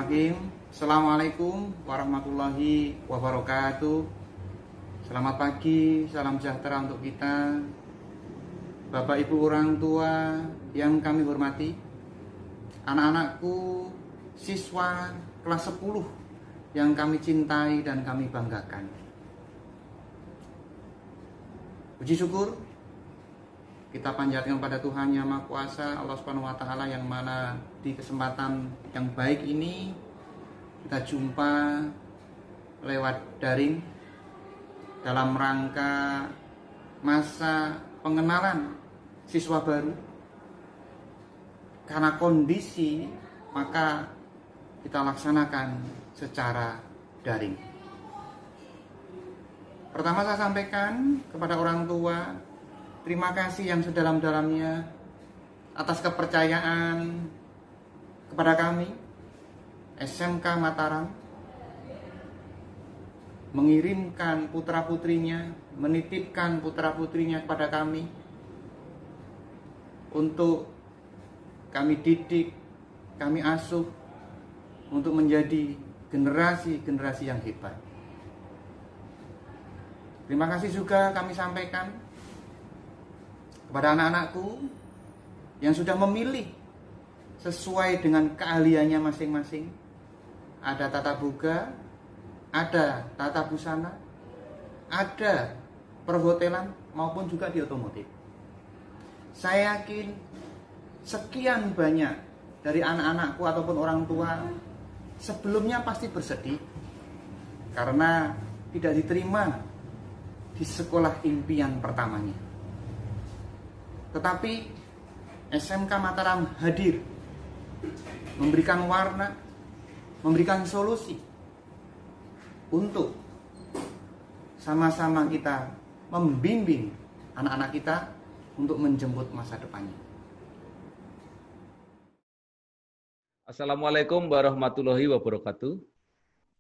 Bismillahirrahmanirrahim. Assalamualaikum warahmatullahi wabarakatuh. Selamat pagi, salam sejahtera untuk kita. Bapak Ibu orang tua yang kami hormati, anak-anakku, siswa kelas 10 yang kami cintai dan kami banggakan. Puji syukur kita panjatkan pada Tuhan Yang Maha Kuasa, Allah Subhanahu wa taala, yang mana di kesempatan yang baik ini kita jumpa lewat daring dalam rangka masa pengenalan siswa baru. Karena kondisi, maka kita laksanakan secara daring. Pertama saya sampaikan kepada orang tua, terima kasih yang sedalam-dalamnya atas kepercayaan kepada kami, SMK Mataram, mengirimkan putra-putrinya, menitipkan putra-putrinya kepada kami untuk kami didik, kami asuh untuk menjadi generasi-generasi yang hebat. Terima kasih juga kami sampaikan kepada anak-anakku yang sudah memilih sesuai dengan keahliannya masing-masing. Ada tata boga, ada tata busana, ada perhotelan maupun juga di otomotif. Saya yakin sekian banyak dari anak-anakku ataupun orang tua sebelumnya pasti bersedih karena tidak diterima di sekolah impian pertamanya. Tetapi SMK Mataram hadir, memberikan warna, memberikan solusi untuk sama-sama kita membimbing anak-anak kita untuk menjemput masa depannya. Assalamualaikum warahmatullahi wabarakatuh.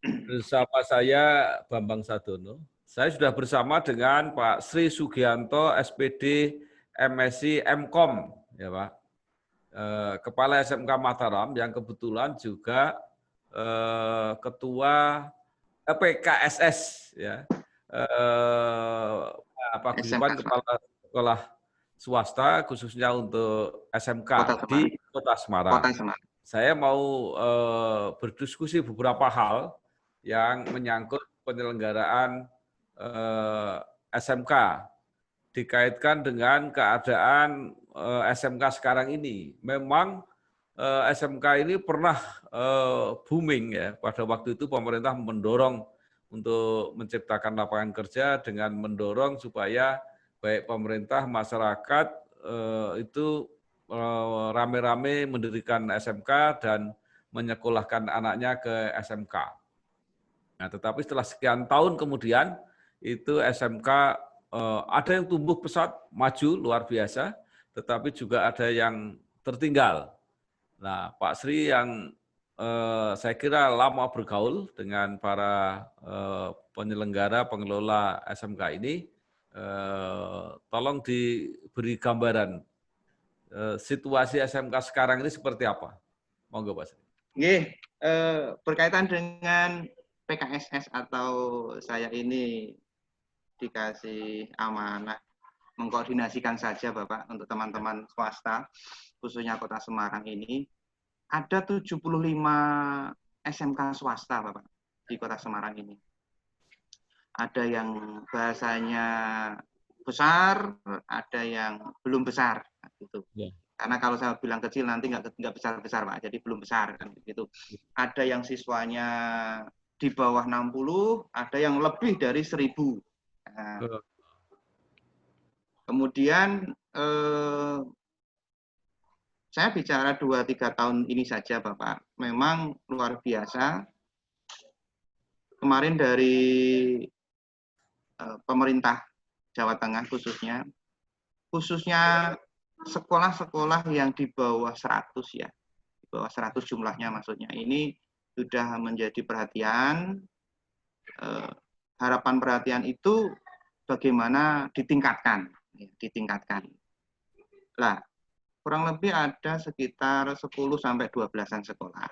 Bersama saya Bambang Sadono. Saya sudah bersama dengan Pak Sri Sugianto, SPD, MSc, MKom, ya Pak. Kepala SMK Mataram yang kebetulan juga Ketua PKSS, ya. Paguyuban Kepala Sekolah Swasta khususnya untuk SMK di Kota Semarang. Saya mau berdiskusi beberapa hal yang menyangkut penyelenggaraan SMK dikaitkan dengan keadaan SMK sekarang ini. Memang SMK ini pernah booming ya. Pada waktu itu pemerintah mendorong untuk menciptakan lapangan kerja dengan mendorong supaya baik pemerintah, masyarakat itu rame-rame mendirikan SMK dan menyekolahkan anaknya ke SMK. Nah, tetapi setelah sekian tahun kemudian itu SMK ada yang tumbuh pesat, maju luar biasa, tetapi juga ada yang tertinggal. Nah, Pak Sri yang saya kira lama bergaul dengan para penyelenggara, pengelola SMK ini, tolong diberi gambaran situasi SMK sekarang ini seperti apa? Monggo Pak Sri. Berkaitan dengan PKSS atau saya ini dikasih amanah mengkoordinasikan saja Bapak untuk teman-teman swasta khususnya Kota Semarang ini, ada 75 SMK swasta Bapak di Kota Semarang ini. Ada yang bahasanya besar, ada yang belum besar gitu. Yeah. Karena kalau saya bilang kecil nanti nggak besar-besar Pak, jadi belum besar kan gitu. Ada yang siswanya di bawah 60, ada yang lebih dari 1000. Nah, kemudian saya bicara 2-3 tahun ini saja Bapak, memang luar biasa. Kemarin dari pemerintah Jawa Tengah khususnya sekolah-sekolah yang di bawah 100 ya, di bawah 100 jumlahnya maksudnya, ini sudah menjadi perhatian. Harapan perhatian itu bagaimana ditingkatkan. Lah, kurang lebih ada sekitar 10-12 sekolah.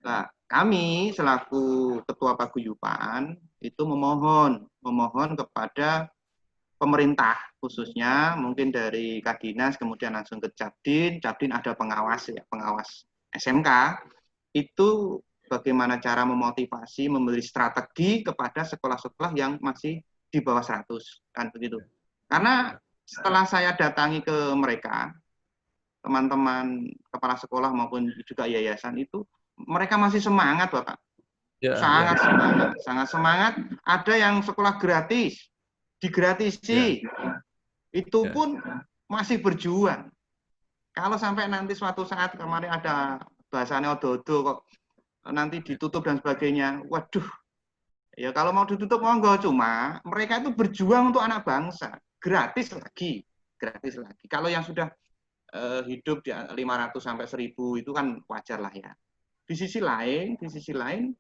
Nah, kami selaku Ketua Paguyuban itu memohon kepada pemerintah khususnya mungkin dari Kadinas kemudian langsung ke Cabdin ada pengawas ya, pengawas SMK itu bagaimana cara memotivasi memberi strategi kepada sekolah-sekolah yang masih di bawah 100 kan begitu. Karena setelah saya datangi ke mereka, teman-teman kepala sekolah maupun juga yayasan itu mereka masih semangat Bapak. Sangat semangat, sangat semangat. Ada yang sekolah gratis, digratisi. Itu pun masih berjuang. Kalau sampai nanti suatu saat kemarin ada bahasanya odo-odo kok nanti ditutup dan sebagainya, waduh. Ya kalau mau ditutup monggo, cuma mereka itu berjuang untuk anak bangsa. Gratis lagi, gratis lagi. Kalau yang sudah hidup di 500 sampai 1000 itu kan wajar lah ya. Di sisi lain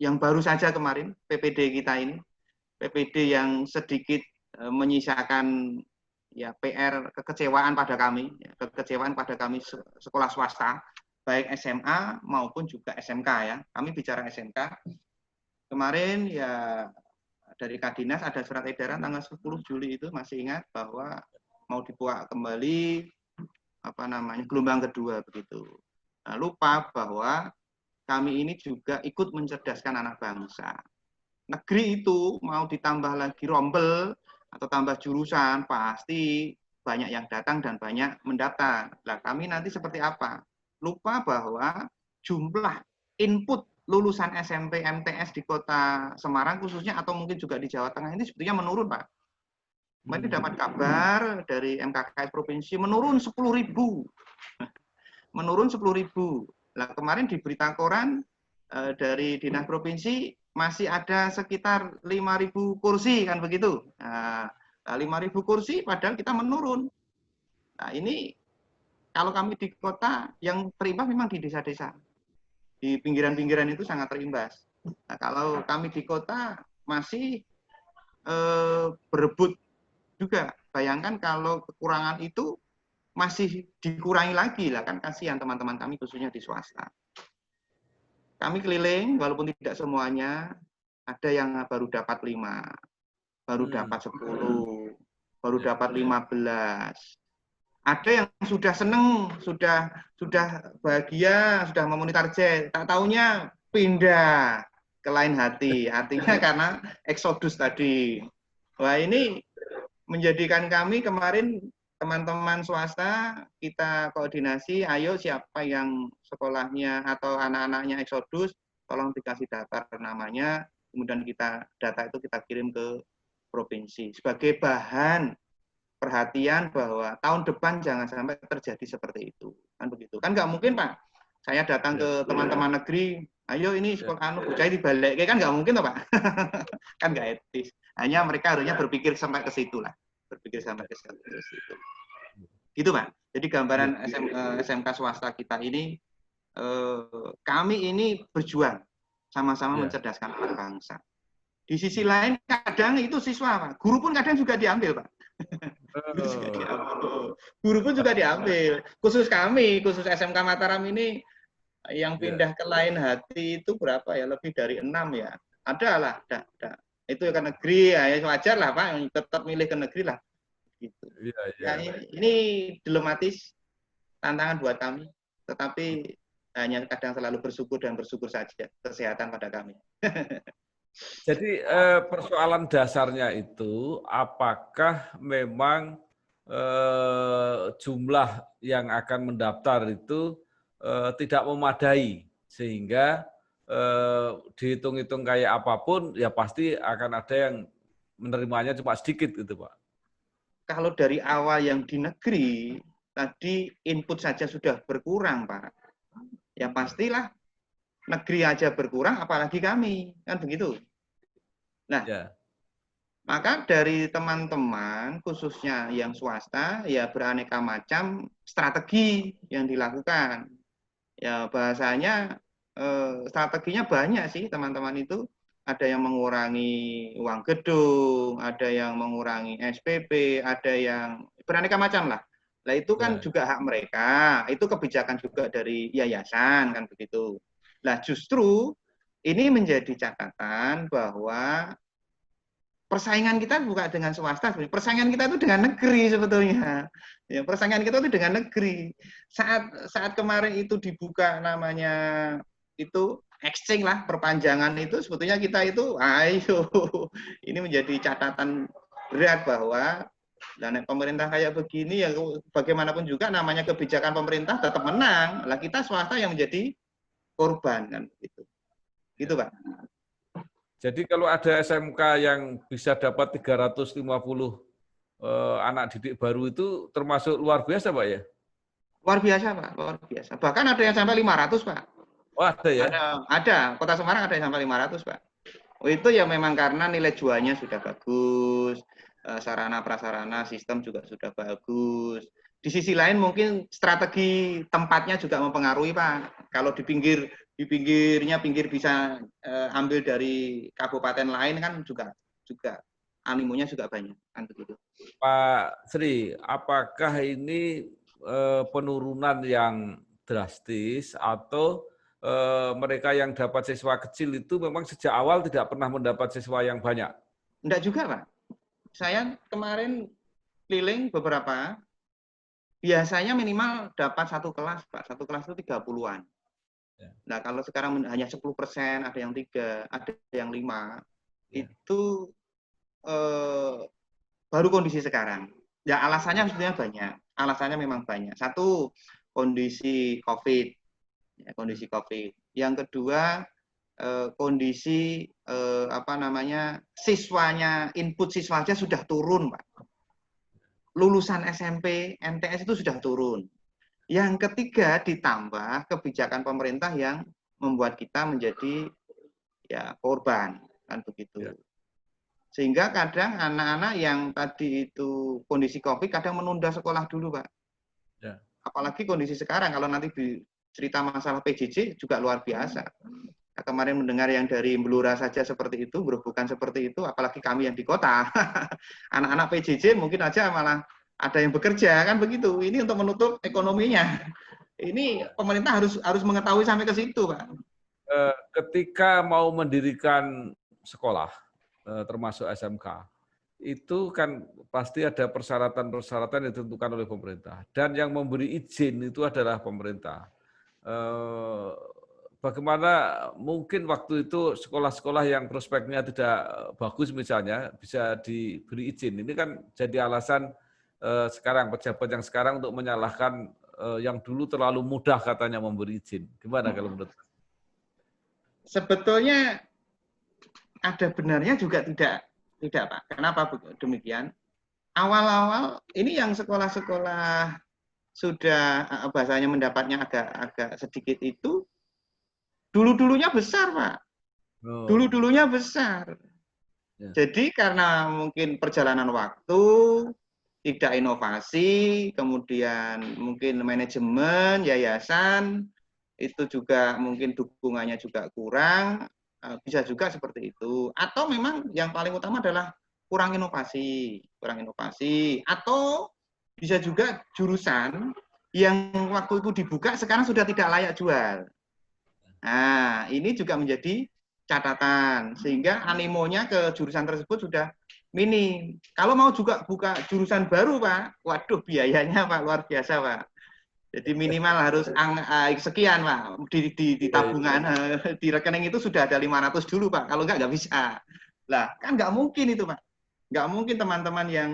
yang baru saja kemarin PPD kita ini, PPD yang sedikit menyisakan ya PR kekecewaan pada kami, sekolah swasta, baik SMA maupun juga SMK ya. Kami bicara SMK. Kemarin ya dari Kadinas ada surat edaran tanggal 10 Juli itu masih ingat bahwa mau dibuat kembali gelombang kedua begitu. Nah, lupa bahwa kami ini juga ikut mencerdaskan anak bangsa. Negeri itu mau ditambah lagi rombel atau tambah jurusan, pasti banyak yang datang dan banyak mendaftar. Nah, kami nanti seperti apa? Lupa bahwa jumlah input lulusan SMP MTS di kota Semarang khususnya atau mungkin juga di Jawa Tengah ini sebetulnya menurun, Pak. Kemarin dapat kabar dari MKKS Provinsi menurun 10.000. Menurun 10.000. Nah, kemarin di berita koran dari Dinas Provinsi masih ada sekitar 5.000 kursi kan begitu. Nah, 5.000 kursi padahal kita menurun. Nah, ini kalau kami di kota yang terimbas memang di desa-desa. Di pinggiran-pinggiran itu sangat terimbas. Nah, kalau kami di kota masih berebut juga. Bayangkan kalau kekurangan itu masih dikurangi lagi lah kan kasihan teman-teman kami khususnya di swasta. Kami keliling walaupun tidak semuanya, ada yang baru dapat 5, baru dapat 10, baru dapat 15. Ada yang sudah seneng, sudah bahagia, sudah memenuhi target, tak taunya pindah ke lain hati. Artinya karena eksodus tadi. Wah, ini menjadikan kami kemarin teman-teman swasta kita koordinasi, ayo siapa yang sekolahnya atau anak-anaknya eksodus, tolong dikasih daftar namanya, kemudian data itu kita kirim ke provinsi sebagai bahan perhatian bahwa tahun depan jangan sampai terjadi seperti itu, kan begitu? Kan nggak mungkin Pak, saya datang ke teman-teman negeri, ayo ini sekolah bocah dibalik, kan nggak mungkin Pak, kan nggak etis. Hanya mereka harusnya berpikir sampai ke situ lah. Gitu Pak. Jadi gambaran SMK swasta kita ini, kami ini berjuang sama-sama mencerdaskan anak bangsa. Di sisi lain kadang itu siswa Pak, guru pun kadang juga diambil Pak. Guru pun juga diambil. Khusus SMK Mataram ini yang pindah ke lain hati itu berapa ya? Lebih dari 6 ya. Ada lah, ada. Itu ke negeri ya wajar lah Pak, tetap milih ke negeri lah. Gitu. Ya, ini dilematis, tantangan buat kami, tetapi hanya kadang selalu bersyukur saja kesehatan pada kami. Jadi persoalan dasarnya itu apakah memang jumlah yang akan mendaftar itu tidak memadai sehingga dihitung-hitung kayak apapun ya pasti akan ada yang menerimanya cuma sedikit gitu Pak. Kalau dari awal yang di negeri tadi input saja sudah berkurang Pak, ya pastilah negeri aja berkurang apalagi kami kan begitu. Nah, maka dari teman-teman khususnya yang swasta ya beraneka macam strategi yang dilakukan. Ya bahasanya strateginya banyak sih teman-teman itu. Ada yang mengurangi uang gedung, ada yang mengurangi SPP, ada yang beraneka macam lah. Lah itu kan Ya. juga hak mereka, itu kebijakan juga dari yayasan kan begitu. Lah justru ini menjadi catatan bahwa persaingan kita bukan dengan swasta, persaingan kita itu dengan negeri sebetulnya. Ya, persaingan kita itu dengan negeri. Saat kemarin itu dibuka namanya itu exchange lah, perpanjangan itu sebetulnya kita itu ayo ini menjadi catatan berat bahwa dan pemerintah kayak begini ya bagaimanapun juga namanya kebijakan pemerintah tetap menang. Lah kita swasta yang menjadi korban kan gitu. Gitu, Pak. Jadi kalau ada SMK yang bisa dapat 350 anak didik baru itu termasuk luar biasa, Pak ya? Luar biasa, Pak, luar biasa. Bahkan ada yang sampai 500, Pak. Oh, ada ya? Ada. Kota Semarang ada yang sampai 500, Pak. Oh, itu ya memang karena nilai jualnya sudah bagus, sarana prasarana sistem juga sudah bagus. Di sisi lain mungkin strategi tempatnya juga mempengaruhi, Pak. Kalau di pinggirnya bisa ambil dari kabupaten lain kan juga animonya juga banyak kan begitu. Pak Sri, apakah ini penurunan yang drastis atau mereka yang dapat siswa kecil itu memang sejak awal tidak pernah mendapat siswa yang banyak? Enggak juga, Pak. Saya kemarin keliling beberapa, biasanya minimal dapat satu kelas, Pak. Satu kelas itu 30-an. Ya. Nah, kalau sekarang hanya 10%, ada yang 3, ada yang 5, Ya. itu baru kondisi sekarang. Ya, alasannya sebenarnya banyak. Alasannya memang banyak. Satu, kondisi COVID. Ya, kondisi COVID. Yang kedua, kondisi siswanya, input siswanya sudah turun, Pak. Lulusan SMP, MTS itu sudah turun. Yang ketiga, ditambah kebijakan pemerintah yang membuat kita menjadi ya korban, kan begitu. Ya. Sehingga kadang anak-anak yang tadi itu kondisi COVID kadang menunda sekolah dulu, Pak. Ya. Apalagi kondisi sekarang, kalau nanti cerita masalah PJJ juga luar biasa. Nah, kemarin mendengar yang dari Blora saja seperti itu, bukan seperti itu, apalagi kami yang di kota. Anak-anak PJJ mungkin aja malah ada yang bekerja, kan begitu. Ini untuk menutup ekonominya. Ini pemerintah harus mengetahui sampai ke situ, Pak. Ketika mau mendirikan sekolah, termasuk SMK, itu kan pasti ada persyaratan-persyaratan yang ditentukan oleh pemerintah. Dan yang memberi izin itu adalah pemerintah. Bagaimana mungkin waktu itu sekolah-sekolah yang prospeknya tidak bagus misalnya bisa diberi izin. Ini kan jadi alasan sekarang pejabat yang sekarang untuk menyalahkan yang dulu terlalu mudah katanya memberi izin. Gimana kalau menurut? Sebetulnya ada benarnya juga tidak, Pak. Kenapa demikian? Awal-awal ini yang sekolah-sekolah sudah bahasanya mendapatnya agak sedikit itu dulu-dulunya besar, Pak. Dulu-dulunya besar. Ya. Jadi karena mungkin perjalanan waktu, tidak inovasi, kemudian mungkin manajemen, yayasan, itu juga mungkin dukungannya juga kurang, bisa juga seperti itu. Atau memang yang paling utama adalah kurang inovasi, atau bisa juga jurusan yang waktu itu dibuka sekarang sudah tidak layak jual. Nah, ini juga menjadi catatan sehingga animonya ke jurusan tersebut sudah minim. Kalau mau juga buka jurusan baru, Pak, waduh biayanya Pak luar biasa, Pak. Jadi minimal harus sekian, Pak. Di tabungan, di rekening itu sudah ada 500 dulu, Pak. Kalau nggak bisa. Lah, kan nggak mungkin itu, Pak. Nggak mungkin teman-teman yang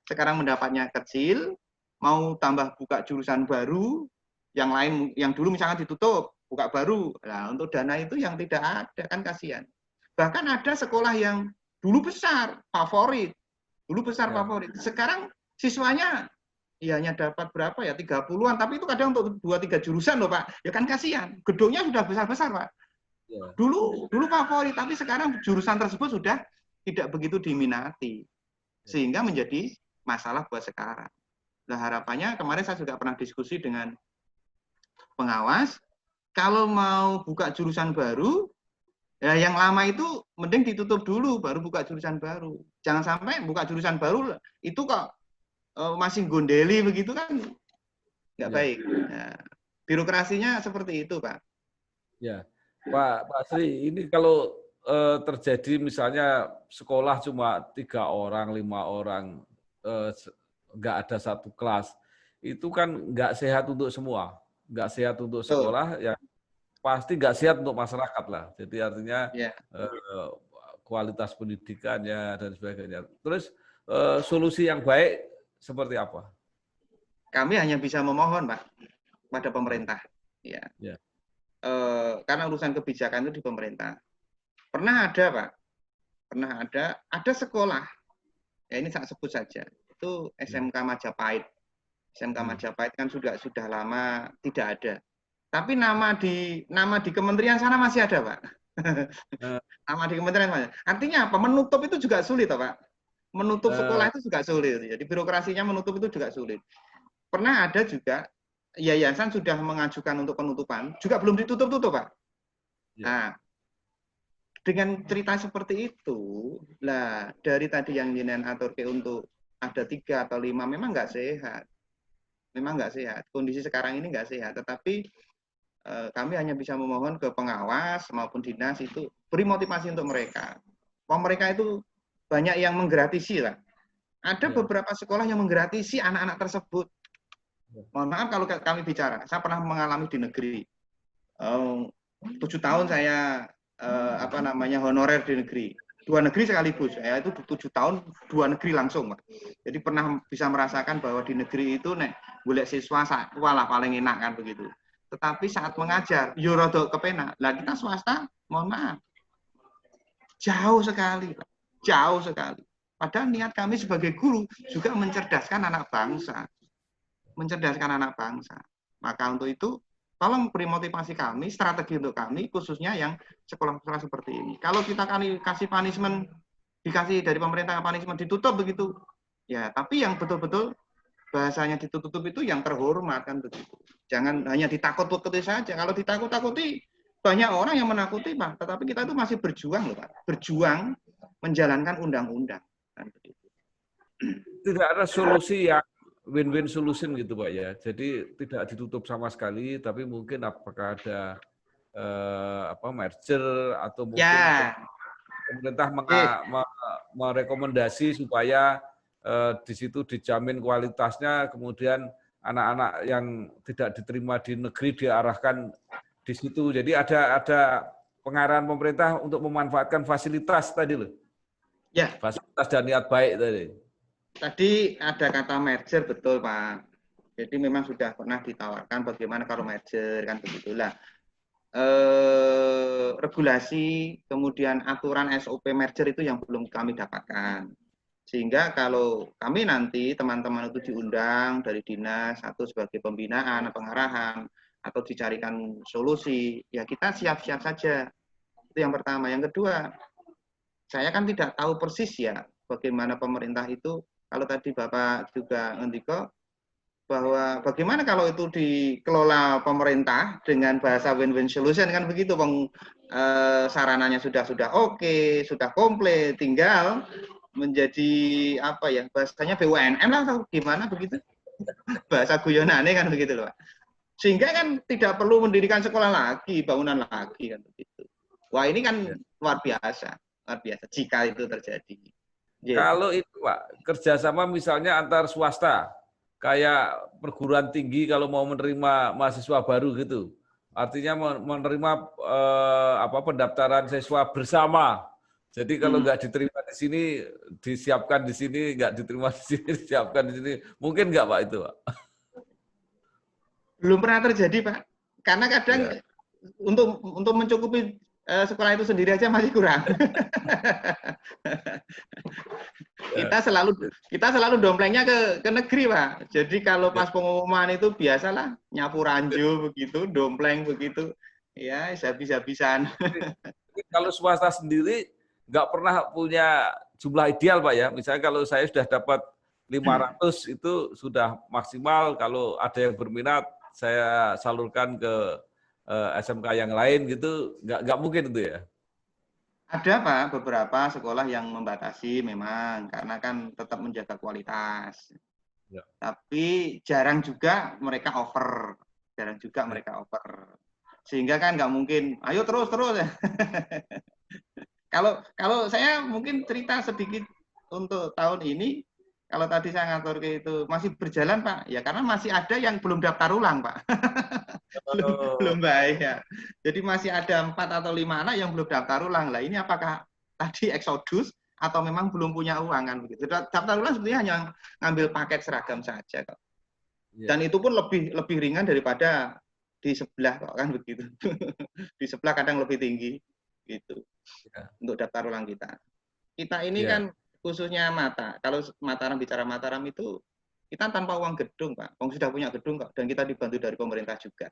sekarang mendapatnya kecil, mau tambah buka jurusan baru, yang lain, yang dulu misalnya ditutup, buka baru. Nah, untuk dana itu yang tidak ada, kan kasihan. Bahkan ada sekolah yang dulu besar, favorit. Dulu besar, favorit. Sekarang siswanya ya hanya dapat berapa ya, 30-an, tapi itu kadang untuk 2-3 jurusan loh, Pak. Ya kan kasihan. Gedungnya sudah besar-besar, Pak. Dulu favorit, tapi sekarang jurusan tersebut sudah tidak begitu diminati. Sehingga menjadi masalah buat sekarang. Nah, harapannya kemarin saya juga pernah diskusi dengan pengawas, kalau mau buka jurusan baru, ya yang lama itu mending ditutup dulu, baru buka jurusan baru. Jangan sampai buka jurusan baru, itu kok masih gondeli begitu kan nggak Ya. baik. Nah, birokrasinya seperti itu, Pak. Ya, Pak Sri, ini kalau terjadi misalnya sekolah cuma 3 orang, 5 orang, nggak ada satu kelas, itu kan nggak sehat untuk semua, nggak sehat untuk Betul. sekolah, ya pasti nggak sehat untuk masyarakat lah. Jadi artinya Ya. kualitas pendidikannya dan sebagainya. Terus solusi yang baik seperti apa? Kami hanya bisa memohon, Pak, pada Ya, pemerintah. Ya. ya, Karena urusan kebijakan itu di pemerintah. Pernah ada, Pak. Pernah ada sekolah. Ya ini saya sebut saja. Itu ya. SMK Majapahit. SMK Hmm. Majapahit kan sudah lama tidak ada. Tapi nama di kementerian sana masih ada, Pak. Eh, Nama di kementerian mana? Artinya apa? Menutup itu juga sulit, Pak. Menutup eh, sekolah itu juga sulit. Jadi birokrasinya menutup itu juga sulit. Pernah ada juga yayasan sudah mengajukan untuk penutupan, juga belum ditutup-tutup, Pak. ya, Nah, dengan cerita seperti itu, lah dari tadi yang jenengan aturke untuk ada 3 atau 5 memang nggak sehat. Memang nggak sehat. Kondisi sekarang ini nggak sehat. Tetapi kami hanya bisa memohon ke pengawas maupun dinas itu beri motivasi untuk mereka. Mereka itu banyak yang menggratisi lah. Ada ya, beberapa sekolah yang menggratisi anak-anak tersebut. Mohon maaf kalau kami bicara, saya pernah mengalami di negeri. 7 tahun saya honorer di negeri. 2 negeri sekaligus. Saya itu 7 tahun 2 negeri langsung, Pak. Jadi pernah bisa merasakan bahwa di negeri itu golek siswa walah paling enak kan begitu. Tetapi saat mengajar, yo rada kepenak. Lah kita swasta, mohon maaf, jauh sekali, Pak. Jauh sekali. Padahal niat kami sebagai guru juga mencerdaskan anak bangsa. Mencerdaskan anak bangsa. Maka untuk itu tolong beri motivasi kami, strategi untuk kami, khususnya yang sekolah-sekolah seperti ini. Kalau kita kasih punishment, dikasih dari pemerintah punishment ditutup begitu, ya tapi yang betul-betul bahasanya ditutup itu yang terhormat kan begitu. Jangan hanya ditakut-takuti saja. Kalau ditakut-takuti banyak orang yang menakuti, Pak. Tetapi kita itu masih berjuang loh, Pak. Berjuang menjalankan undang-undang kan begitu. tidak ada solusi yang win-win solution gitu Pak ya. Jadi tidak ditutup sama sekali, tapi mungkin apakah ada merger atau mungkin Ya, pemerintah eh, merekomendasi supaya di situ dijamin kualitasnya, kemudian anak-anak yang tidak diterima di negeri diarahkan di situ. Jadi ada pengarahan pemerintah untuk memanfaatkan fasilitas tadi loh. ya. Fasilitas dan niat baik tadi. Tadi ada kata merger, betul Pak. Jadi memang sudah pernah ditawarkan bagaimana kalau merger kan begitulah. Regulasi kemudian aturan SOP merger itu yang belum kami dapatkan. Sehingga kalau kami nanti teman-teman itu diundang dari dinas atau sebagai pembinaan, pengarahan atau dicarikan solusi, ya kita siap-siap saja. Itu yang pertama. Yang kedua, saya kan tidak tahu persis ya bagaimana pemerintah itu. Kalau tadi Bapak juga ngendiko bahwa bagaimana kalau itu dikelola pemerintah dengan bahasa win-win solution kan begitu, Bang. Sarananya sudah oke, sudah komplit, tinggal menjadi apa ya bahasanya BUMN lah atau gimana begitu bahasa guyonane kan begitu loh Pak. Sehingga kan tidak perlu mendirikan sekolah lagi, bangunan lagi kan begitu. Wah ini kan luar biasa jika itu terjadi. Yeah. Kalau itu Pak, kerjasama misalnya antar swasta, kayak perguruan tinggi kalau mau menerima mahasiswa baru gitu, artinya menerima pendaftaran siswa bersama. Jadi kalau nggak diterima di sini, disiapkan di sini, nggak diterima di sini, disiapkan di sini. Mungkin nggak Pak itu Pak? Belum pernah terjadi Pak, karena kadang Ya. untuk mencukupi sekolah itu sendiri aja masih kurang. kita selalu domplengnya ke negeri Pak. Jadi kalau pas pengumuman itu biasalah nyapu ranjau begitu, dompleng begitu, ya habis-habisan. Kalau swasta sendiri nggak pernah punya jumlah ideal Pak ya. Misalnya kalau saya sudah dapat 500 itu sudah maksimal. Kalau ada yang berminat, saya salurkan ke SMK yang lain gitu. Nggak mungkin itu ya. Ada Pak beberapa sekolah yang membatasi memang karena kan tetap menjaga kualitas. Ya. Tapi jarang juga mereka over. Jarang juga mereka over. Sehingga kan nggak mungkin, ayo terus. Kalau saya mungkin cerita sedikit untuk tahun ini, kalau tadi saya ngatur ke itu masih berjalan Pak, ya karena masih ada yang belum daftar ulang Pak, belum Oh, bayar. Jadi masih ada 4 atau 5 anak yang belum daftar ulang. Lah ini apakah tadi eksodus atau memang belum punya uang kan begitu? Daftar ulang sebenarnya hanya ngambil paket seragam saja kok. ya. Dan itu pun lebih ringan daripada di sebelah kok kan begitu. Di sebelah kadang lebih tinggi gitu Ya. untuk daftar ulang kita. Kita ini Ya. kan khususnya Mata. Kalau Mataram bicara Mataram itu kita tanpa uang gedung, Pak. Wong sudah punya gedung kok dan kita dibantu dari pemerintah juga.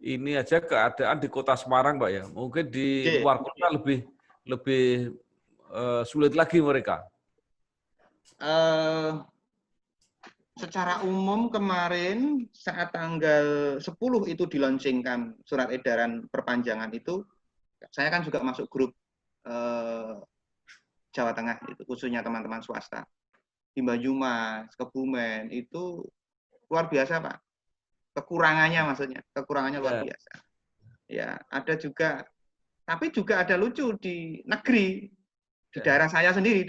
Ini aja keadaan di Kota Semarang, Pak ya. Mungkin di Oke. luar kota lebih lebih sulit lagi mereka. Eh, secara umum kemarin saat tanggal 10 itu dilaunchingkan surat edaran perpanjangan itu, saya kan juga masuk grup Jawa Tengah itu khususnya teman-teman swasta. Di Banyumas, Kebumen itu luar biasa, Pak. Kekurangannya maksudnya, kekurangannya luar Ya. biasa. Ya, ada juga, tapi juga ada lucu di negeri, di Ya. daerah saya sendiri,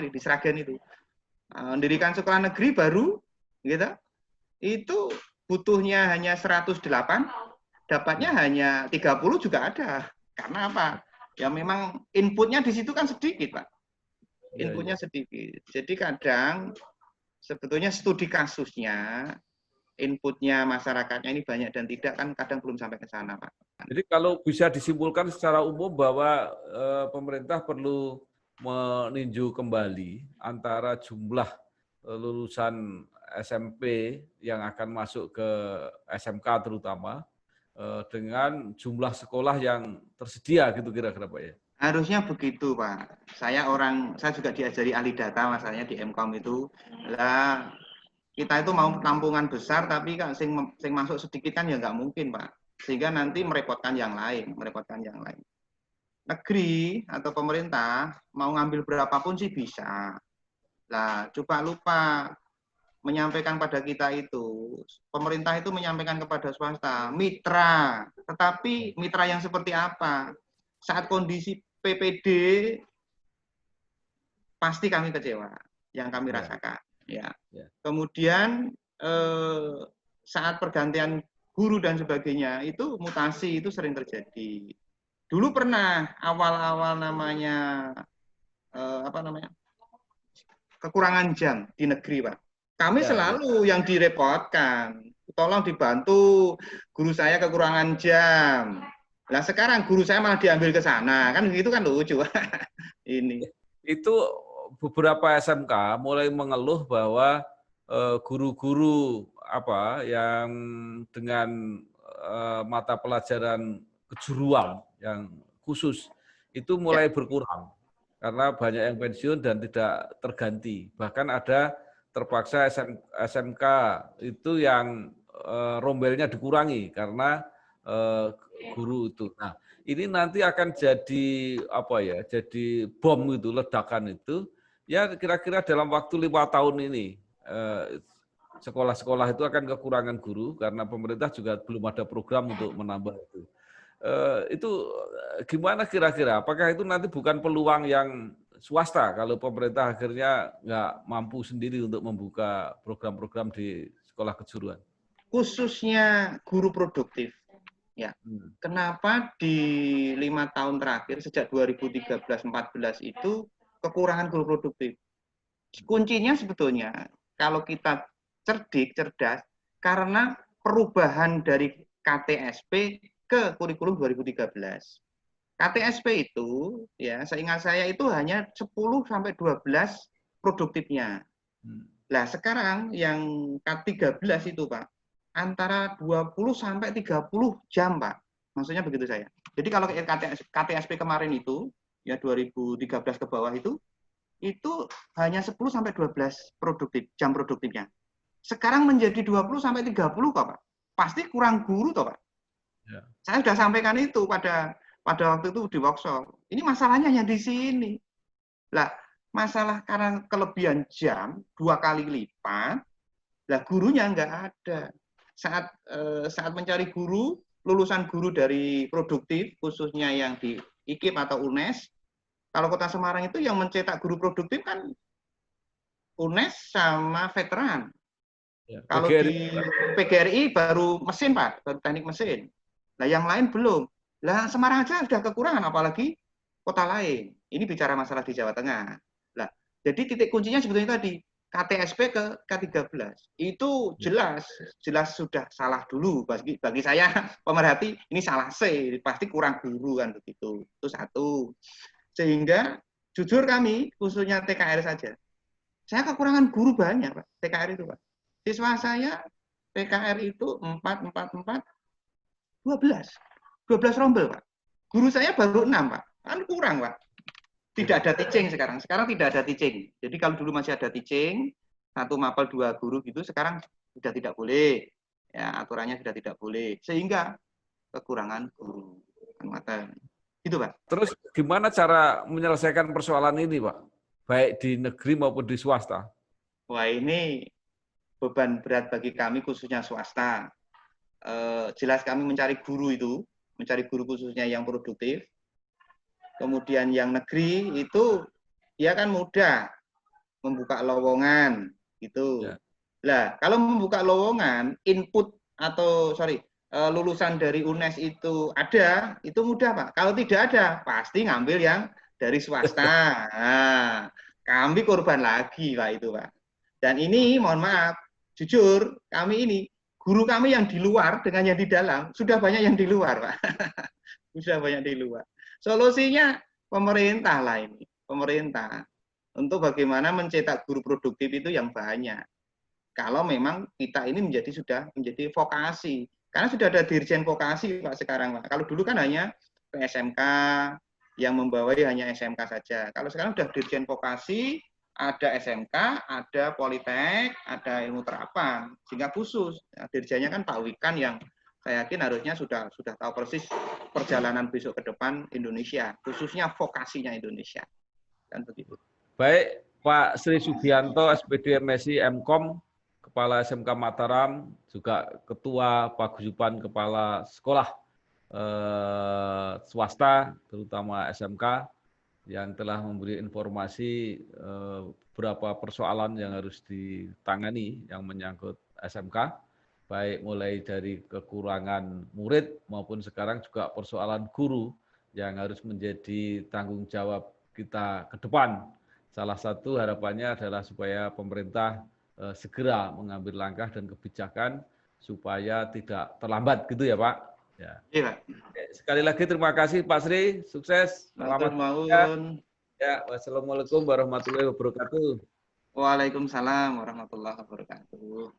di Sragen itu. Mendirikan sekolah negeri baru, gitu, itu butuhnya hanya 108, dapatnya hanya 30 juga ada. Karena apa? Ya memang inputnya di situ kan sedikit, Pak. Ya, ya. Inputnya sedikit. Jadi kadang sebetulnya studi kasusnya, inputnya masyarakatnya ini banyak dan tidak kan kadang belum sampai ke sana, Pak. Jadi kalau bisa disimpulkan secara umum bahwa pemerintah perlu meninjau kembali antara jumlah lulusan SMP yang akan masuk ke SMK terutama dengan jumlah sekolah yang tersedia gitu kira-kira Pak ya. Harusnya begitu, Pak. Saya juga diajari ahli data masalahnya di MKOM itu. Lah, kita itu mau tampungan besar tapi kan sing masuk sedikit kan ya nggak mungkin, Pak. Sehingga nanti merepotkan yang lain. Negeri atau pemerintah mau ngambil berapapun sih bisa. Lah, coba lupa menyampaikan pada kita itu, pemerintah itu menyampaikan kepada swasta, mitra. Tetapi mitra yang seperti apa? Saat kondisi PPD pasti kami kecewa yang kami Ya, rasakan. Ya. ya. Kemudian saat pergantian guru dan sebagainya itu mutasi itu sering terjadi. Dulu pernah awal-awal namanya kekurangan jam di negeri, Pak. Kami Ya, ya. selalu yang direpotkan. Tolong dibantu, guru saya kekurangan jam. Nah sekarang guru saya malah diambil ke sana, kan begitu kan lucu. Ini. Itu beberapa SMK mulai mengeluh bahwa guru-guru apa yang dengan mata pelajaran kejuruan yang khusus itu Ya, mulai berkurang karena banyak yang pensiun dan tidak terganti. Bahkan ada terpaksa SMK itu yang rombelnya dikurangi karena guru itu. Nah, ini nanti akan jadi apa ya? Jadi bom itu, ledakan itu. Ya kira-kira dalam waktu 5 tahun ini sekolah-sekolah itu akan kekurangan guru karena pemerintah juga belum ada program untuk menambah itu. Itu gimana kira-kira? Apakah itu nanti bukan peluang yang swasta kalau pemerintah akhirnya nggak mampu sendiri untuk membuka program-program di sekolah kejuruan? khususnya guru produktif. Ya. Hmm. Kenapa di 5 tahun terakhir sejak 2013-14 itu kekurangan guru produktif? Kuncinya sebetulnya kalau kita cerdas karena perubahan dari KTSP ke kurikulum 2013. KTSP itu ya seingat saya itu hanya 10 sampai 12 produktifnya. Nah, sekarang yang K13 itu, Pak, antara 20 sampai 30 jam, Pak. Maksudnya begitu saya. Jadi kalau KTSP kemarin itu ya 2013 ke bawah itu hanya 10 sampai 12 jam produktifnya. Sekarang menjadi 20 sampai 30 kok, Pak. Pasti kurang guru toh, Pak. Ya. Saya sudah sampaikan itu pada waktu itu di workshop. Ini masalahnya hanya di sini. Lah, masalah karena kelebihan jam 2 kali lipat, Lah gurunya nggak ada. Saat mencari guru, lulusan guru dari produktif, khususnya yang di IKIP atau UNES, kalau Kota Semarang itu yang mencetak guru produktif kan UNES sama veteran. Ya, Kalau PGRI. di PGRI baru mesin, Pak, baru teknik mesin. Nah, yang lain belum. Lah, Semarang aja sudah kekurangan, apalagi kota lain. Ini bicara masalah di Jawa Tengah. Lah, jadi titik kuncinya sebetulnya tadi, KTSP ke K13. Itu jelas sudah salah dulu. Bagi saya, pemerhati, ini salah C, pasti kurang guru kan begitu. Itu satu. Sehingga, jujur kami, khususnya TKR saja, saya kekurangan guru banyak, Pak, TKR itu, Pak. Siswa saya TKR itu 12 rombel, Pak. Guru saya baru 6, Pak. Kan kurang, Pak. Tidak ada teaching sekarang. Sekarang tidak ada teaching. Jadi kalau dulu masih ada teaching, 1 mapel 2 guru gitu, sekarang sudah tidak boleh. Ya, aturannya sudah tidak boleh. Sehingga kekurangan guru. Gitu, Pak. Terus gimana cara menyelesaikan persoalan ini, Pak? Baik di negeri maupun di swasta. Wah, ini beban berat bagi kami khususnya swasta. Jelas kami mencari guru khususnya yang produktif. Kemudian yang negeri itu dia kan mudah membuka lowongan gitu. Ya. Lah, kalau membuka lowongan, input atau lulusan dari UNES itu ada, itu mudah, Pak. Kalau tidak ada, pasti ngambil yang dari swasta. Nah, kami korban lagi, Pak, itu, Pak. Dan ini mohon maaf, jujur, kami ini guru kami yang di luar dengan yang di dalam sudah banyak yang di luar, Pak. Sudah banyak di luar. Solusinya pemerintah lah ini, pemerintah untuk bagaimana mencetak guru produktif itu yang banyak. Kalau memang kita ini sudah menjadi vokasi, karena sudah ada dirjen vokasi, Pak, sekarang, Pak. Kalau dulu kan hanya PSMK yang membawai hanya SMK saja. Kalau sekarang sudah dirjen vokasi, ada SMK, ada Politek, ada ilmu terapan, sehingga khusus. Nah, dirjennya kan Pak Wikan yang saya yakin harusnya sudah tahu persis perjalanan besok ke depan Indonesia, khususnya vokasinya Indonesia. Kan begitu. Baik, Pak Sri Sugianto, SPD MSI MKOM, Kepala SMK Mataram, juga Ketua Paguyuban Kepala Sekolah Swasta, terutama SMK, yang telah memberi informasi beberapa persoalan yang harus ditangani yang menyangkut SMK. Baik mulai dari kekurangan murid maupun sekarang juga persoalan guru yang harus menjadi tanggung jawab kita ke depan. Salah satu harapannya adalah supaya pemerintah segera mengambil langkah dan kebijakan supaya tidak terlambat gitu ya Pak. Ya. Iya. Sekali lagi terima kasih Pak Sri, sukses. Selamat malam. Ya, wassalamualaikum warahmatullahi wabarakatuh. Waalaikumsalam warahmatullahi wabarakatuh.